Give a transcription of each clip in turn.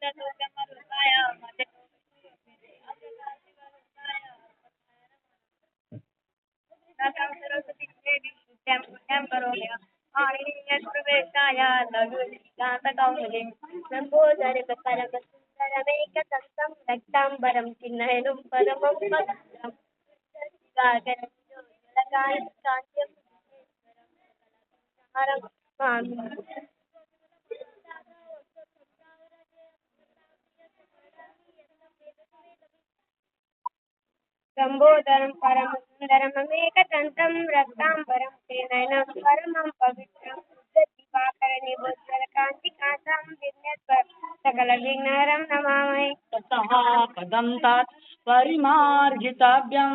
लंबोदरपरमसुन्दरमेकदन्तं रक्ताम्बरं चिन्नयनं परमं पदम् लंबोदरं परमसुन्दरमेकदन्तं रक्ताम्बरं त्रिनयनं परमं पवित्रं दिवाकरनिभोज्वलकान्तिकान्तं विघ्नेश्वरं सकलविघ्नहरं नमामि। ततः पदं तत् परिमार्गितव्यं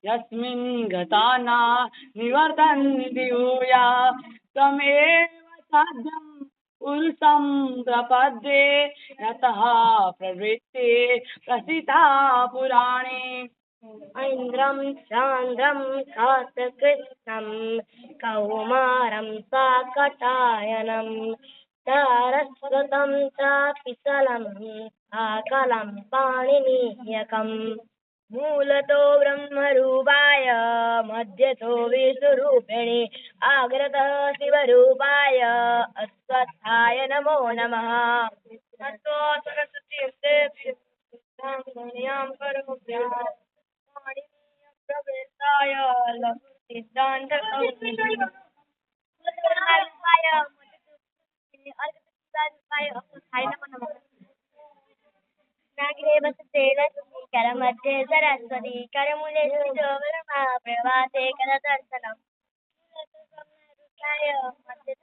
यस्मिन् गता न निवर्तन्ति भूया त्वमेव साध्यं पुरुषं प्रपद्ये यतः प्रवृत्ति प्रसिता पुराणे। ऐन्द्रं चान्द्रं कातकृष्णं कौमारं साकटायनं सारस्वतं चापि साकलं पाणिनीयकम् मूलतो ब्रह्मरूपाय मध्यतो विष्णुरूपिणे आग्रतः शिवरूपाय अश्वत्थाय नमो नमः। ततो सरस्वतीं देवीं करुणां करोम्यहम् प्रवेशाय नागिरे वसते लक्ष्मी करमध्ये सरस्वती करमूले प्रभाते करदर्शनम् मध्ये